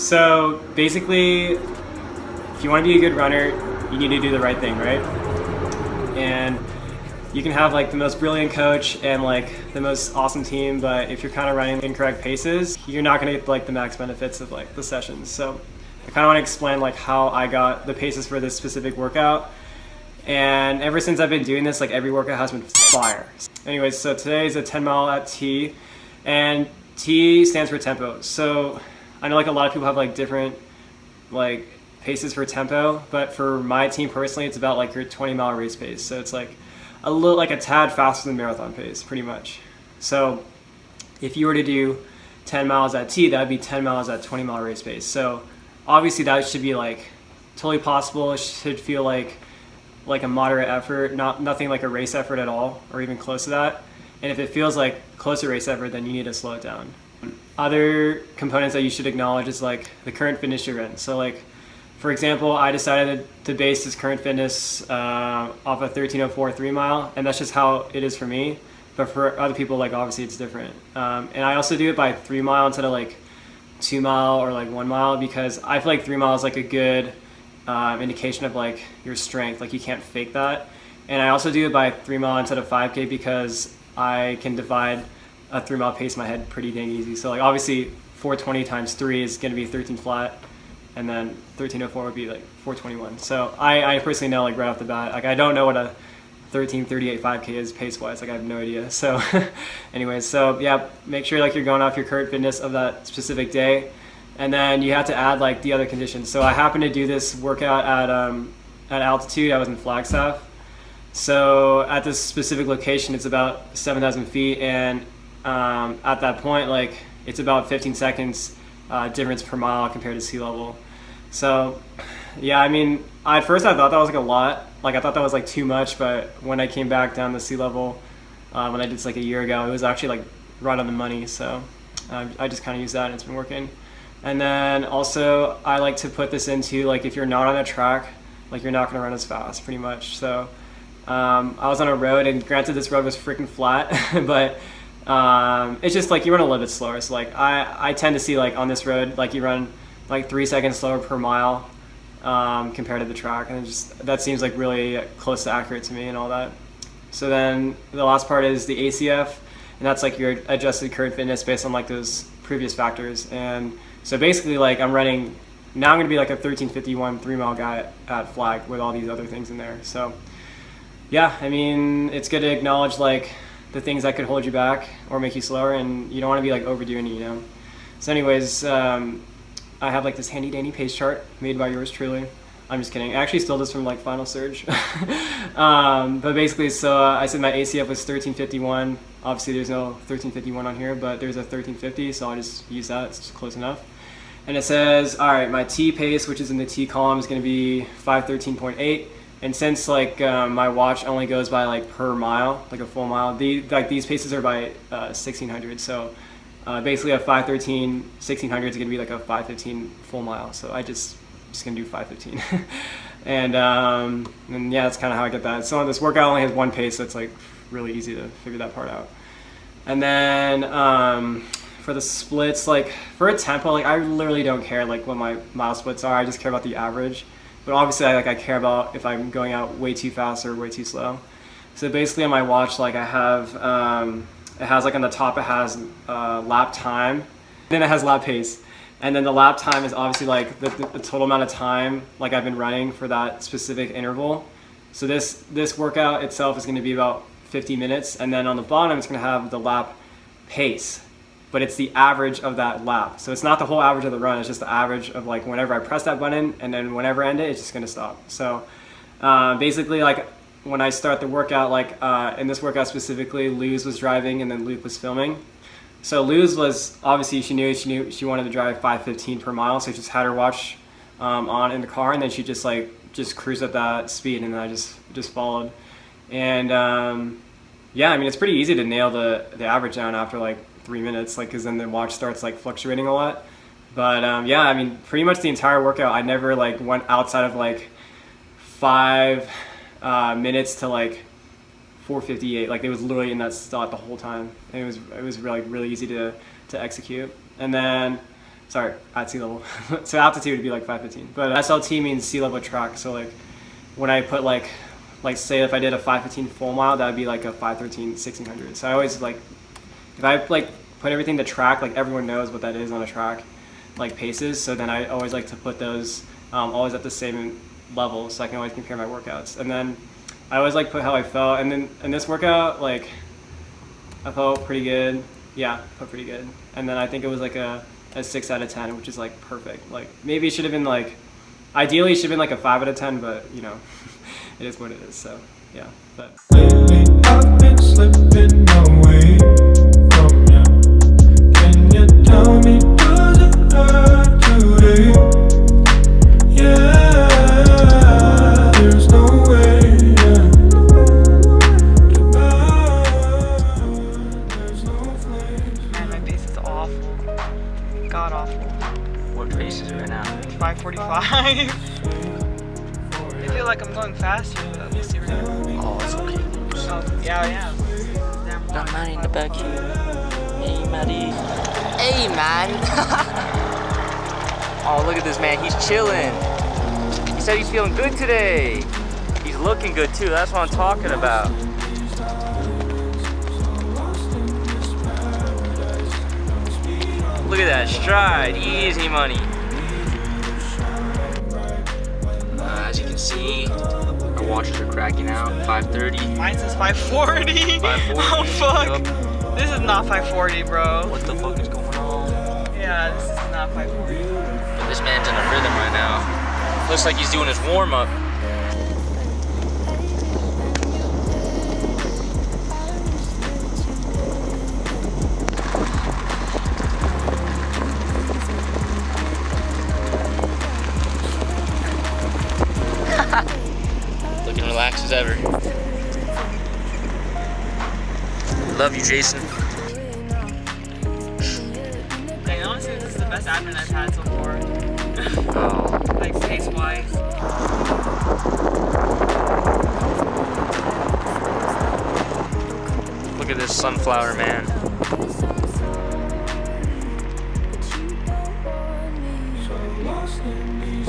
So basically, if you want to be a good runner, you need to do the right thing, right? And you can have like the most brilliant coach and like the most awesome team, but if you're kind of running incorrect paces, you're not going to get like the max benefits of like the sessions. So I kind of want to explain like how I got the paces for this specific workout. And ever since I've been doing this, like every workout has been fire. Anyways, so today is a 10 mile at T, and T stands for tempo. So I know like a lot of people have like different like paces for tempo, but for my team personally, it's about like your 20-mile race pace. So it's like a little, like a tad faster than marathon pace, pretty much. So if you were to do 10 miles at T, that would be 10 miles at 20-mile race pace. So obviously that should be like totally possible. It should feel like a moderate effort, nothing like a race effort at all, or even close to that. And if it feels like close to race effort, then you need to slow it down. Other components that you should acknowledge is like the current fitness you're in. So like, for example, I decided to base this current fitness off a 13:04 3-mile, and that's just how it is for me. But for other people, like obviously it's different. And I also do it by 3 mile instead of like 2 mile or like 1 mile, because I feel like 3 miles is like a good indication of like your strength. Like you can't fake that. And I also do it by 3 mile instead of 5K because I can divide a 3 mile pace in my head pretty dang easy. So like obviously 420 times 3 is going to be 13 flat, and then 1304 would be like 421. So I personally know like right off the bat, like I don't know what a 1338 5K is pace wise. Like I have no idea. So anyways, so yeah, make sure like you're going off your current fitness of that specific day. And then you have to add like the other conditions. So I happened to do this workout at altitude. I was in Flagstaff. So at this specific location, it's about 7,000 feet, and at that point, like it's about 15 seconds difference per mile compared to sea level. So yeah, I mean, at first I thought that was like a lot. Like I thought that was like too much, but when I came back down to sea level, when I did this like a year ago, it was actually like right on the money. So I just kind of used that, and it's been working. And then also I like to put this into like if you're not on a track, like you're not going to run as fast pretty much. So I was on a road, and granted this road was freaking flat, but it's just like you run a little bit slower. So like I tend to see like on this road, like you run like 3 seconds slower per mile compared to the track. And it just, that seems like really close to accurate to me and all that. So then the last part is the ACF, and that's like your adjusted current fitness based on like those previous factors. And so basically like I'm running, now I'm going to be like a 13:51 3-mile guy at Flag with all these other things in there. So yeah, I mean, it's good to acknowledge like the things that could hold you back or make you slower, and you don't want to be like overdoing it, you know? So anyways, I have like this handy dandy pace chart made by yours truly. I'm just kidding. I actually stole this from like Final Surge. But basically, so I said my ACF was 13:51. Obviously there's no 13:51 on here, but there's a 13:50, so I'll just use that. It's just close enough. And it says, all right, my T pace, which is in the T column, is going to be 5:13.8. And since like my watch only goes by like per mile, like a full mile, these paces are by 1600. So basically a 5:13 1600 is going to be like a 5:15 full mile. So I'm just going to do 5:15. And yeah, that's kind of how I get that. So this workout only has one pace, so it's like really easy to figure that part out. And then for the splits, like for a tempo, like I literally don't care like what my mile splits are. I just care about the average. But obviously I care about if I'm going out way too fast or way too slow. So basically on my watch, like I have, it has like on the top, it has lap time, then it has lap pace. And then the lap time is obviously like the total amount of time like I've been running for that specific interval. So this workout itself is going to be about 50 minutes. And then on the bottom, it's going to have the lap pace, but it's the average of that lap. So it's not the whole average of the run, it's just the average of like whenever I press that button, and then whenever I end it, it's just gonna stop. So basically like when I start the workout, like in this workout specifically, Luz was driving and then Luke was filming. So Luz was, obviously she knew she wanted to drive 5:15 per mile, so she just had her watch on in the car, and then she just cruised at that speed, and then I just followed. And yeah, I mean it's pretty easy to nail the average down after like 3 minutes, like because then the watch starts like fluctuating a lot. But yeah, I mean pretty much the entire workout I never like went outside of like 5 minutes to like 4:58. Like it was literally in that spot the whole time, and it was really easy to execute. And then sorry, at sea level. So altitude would be like 515. But SLT means sea level track. So like when I put like say if I did a 515 full mile, that would be like a 513 1600. So I always like, if I like put everything to track, like everyone knows what that is on a track, like paces. So then I always like to put those always at the same level, so I can always compare my workouts. And then I always like put how I felt. And then in this workout, like I felt pretty good. Yeah, felt pretty good. And then I think it was like a 6 out of 10, which is like perfect. Like maybe it should have been like, ideally it should have been like a 5 out of 10, but you know, it is what it is. So yeah. But lately I've been slipping away from you. Can you tell me, does it hurt today? Yeah, there's no way, yeah. There's no place. Man, my pace is awful. God awful. What pace is it right now? 5:45. I feel like I'm going faster, but we'll see. Oh, it's okay. Oh, yeah. Damn Got right. Maddie in the back here. Hey, Maddie. Hey, man. Oh, look at this man. He's chilling. He said he's feeling good today. He's looking good too. That's what I'm talking about. Look at that stride. Easy money. As you can see, our watches are cracking out. 5:30. Mine says 5:40. 5:40. Oh fuck. Yup. This is not 5:40, bro. What the fuck is going on? Yeah, this is not 5:40. But this man's in a rhythm right now. Looks like he's doing his warm-up. Looking relaxed as ever. Love you, Jason. Like, honestly, this is the best admin I've had so far. Oh. Like, pace-wise. Look at this sunflower man. So lost in these